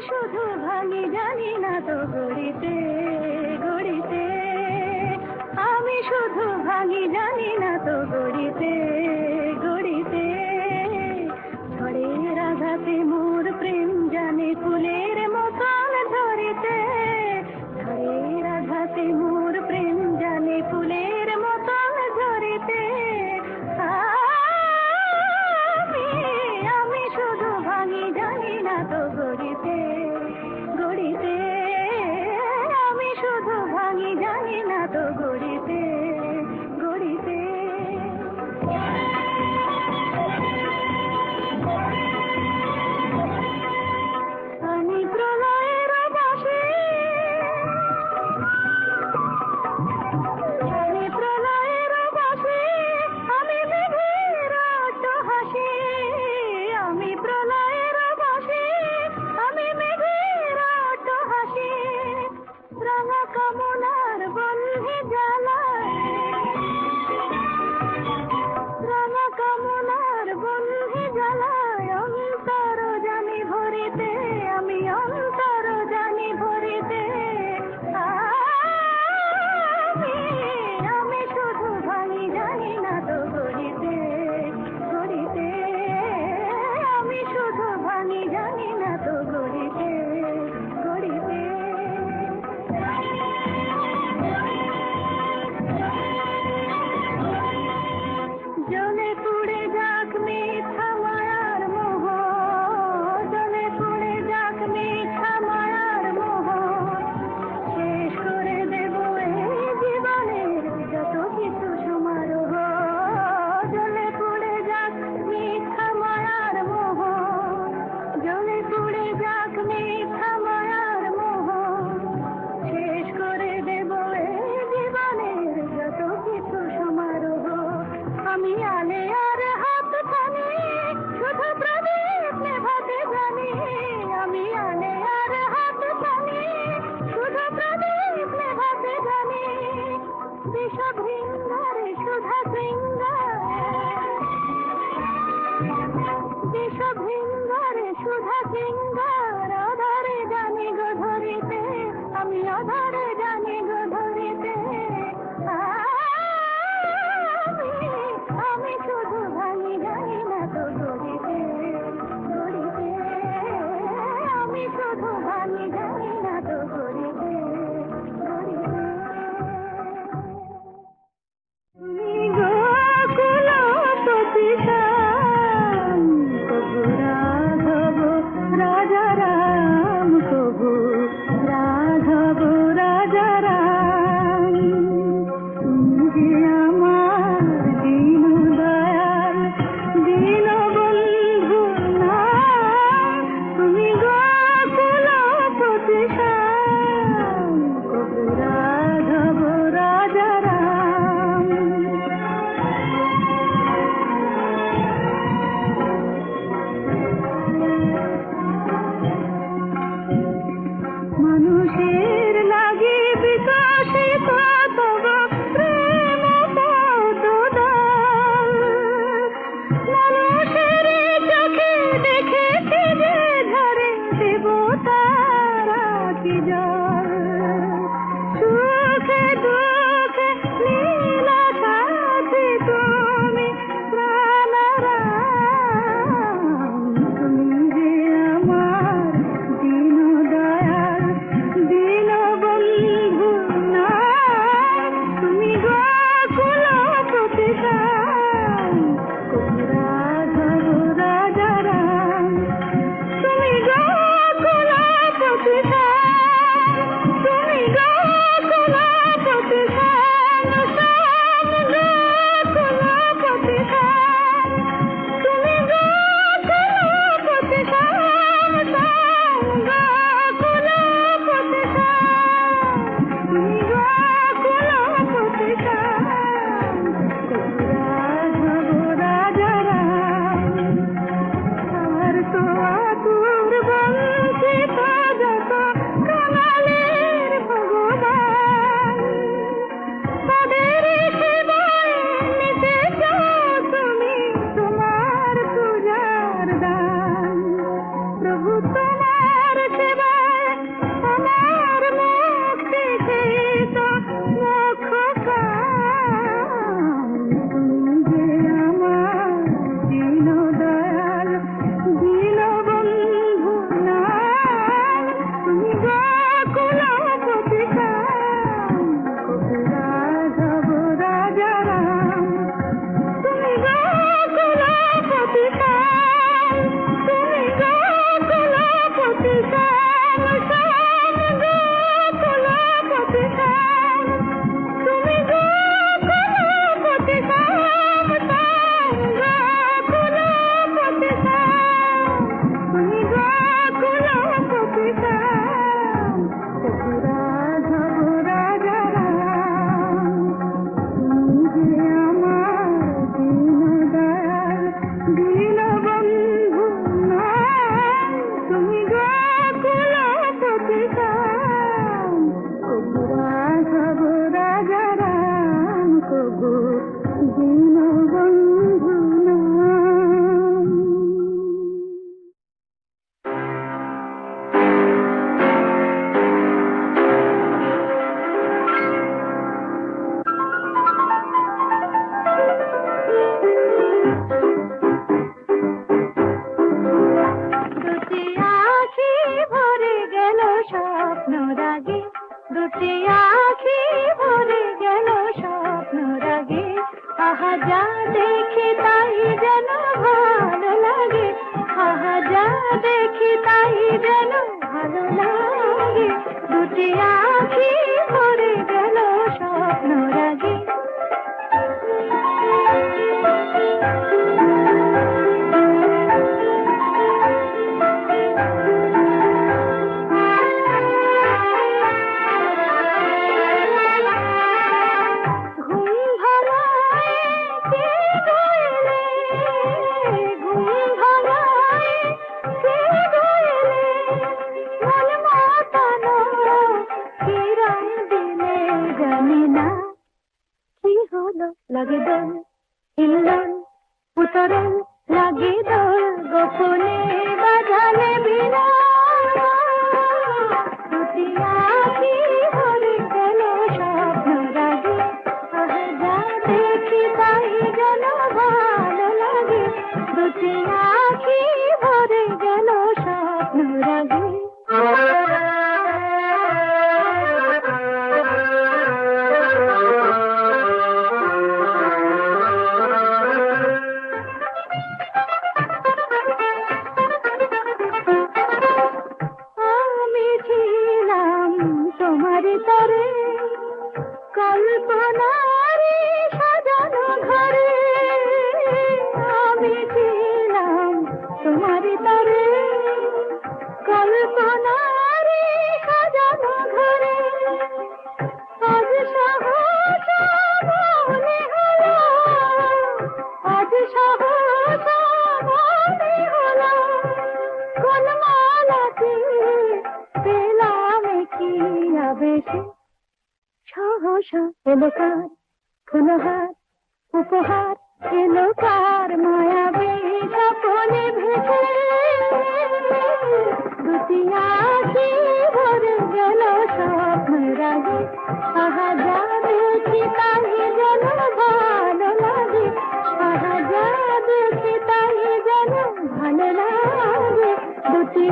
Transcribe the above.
শুধু ভাঙি জানি না তো গড়িতে গড়িতে, আমি শুধু ভাঙি জানি না তো গড়িতে গড়িতে। ঝড়ের আঘাতে মোর প্রেম জানে ফুলের মতন ধরিতে, ঝড়ের আঘাতে মোর প্রেম জানে ফুলের মতন ধরিতে। আমি শুধু ভাঙি জানি না তো গড়িতে গড়িতে, আমি শুধু ভাঙি জানি না তো গড়িতে গড়িতে। আমি প্রলয়ের বাঁশি, আমি প্রলয়ের বাঁশি, আমি মেঘের হাসি, আমি প্রলয়ের বাঁশি, আমি মেঘের হাসি। রাঙা কামনার বন্ধে জ্বালায়, রাঙা কামনার বন্ধে জ্বালায় অন্তর জানি ভরিতে, আমি অন্তর জানি ভরিতে। আমি শুধু ভাঙি জানি না তো গড়িতে গড়িতে, আমি শুধু ভাঙি জানি না তো গড়িতে গড়িতে। জলে পুড়ে যাক মিথ্যা মায়ার মোহ, জলে পুড়ে যাক মিথ্যা মায়ার মোহ, শেষ করে দেব এই জীবনের যত কিছু সমারোহ। জলে পুড়ে যাক মিথ্যা মায়ার মোহ, জলে পুড়ে যাক মিথ্যা মায়ার মোহ, শেষ করে দেব এই জীবনের যত কিছু সমারোহ। আমি আলে আর হাত টানি শুধু প্রদীপ নেভাতে জানি, আমি আলে আর হাত টানি শুধু প্রদীপ নেভাতে জানি। বিষভৃঙ্গারে সুধা শৃঙ্গার, বিষভৃঙ্গারে সুধা শৃঙ্গার, অধারে জানি গো ধরিতে, আমি অধারে জানি গো ধরিতে। আমি শুধু ভাঙি জানি না তো গড়িতে গড়িতে, আমি শুধু ভাঙি জানি না তো গড়িতে গড়িতে। তুমি গোকুলপতি শ্যাম, কবি রাঘব রাজা দুটি আঁখি ভরে গেল স্বপ্ন রাগে, আহা যা দেখি তাই যেন ভালো লাগে, আহা যা দেখি তাই যেন ভালো লাগে, দুটি আঁখি ভরে গেল স্বপ্ন রাগে। লাগে দোল হিল্লোল উতরল, লাগে দোল গোপনে বাজালে বিনা, দুটি আঁখি ভরে গেল স্বপ্ন রাগে, আহা যা দেখি তাই যেন ভালো লাগে, দুটি আঁখি ভরে গেল স্বপ্ন রাগে। তোমারি তরে কল্পনারি সাজানো ঘরে, আমি ছিলাম তোমারি তরে কল্পনারি সাজানো ঘরে, আজ সহসা মনে হলো, আজ সহসা মনে হলো, কোন মালাতে পেলাম কি আবেশে, সহসা এলো কার ফুলহার উপহার, এলো কার মায়াবী স্বপ্নে ভেসে, দুটি আঁখি ভরে গেল স্বপ্ন রাগে, আহা যা দেখি তাই যেন ভালো লাগে, আহা যা দেখি তাই যেন ভালো লাগে, দুটি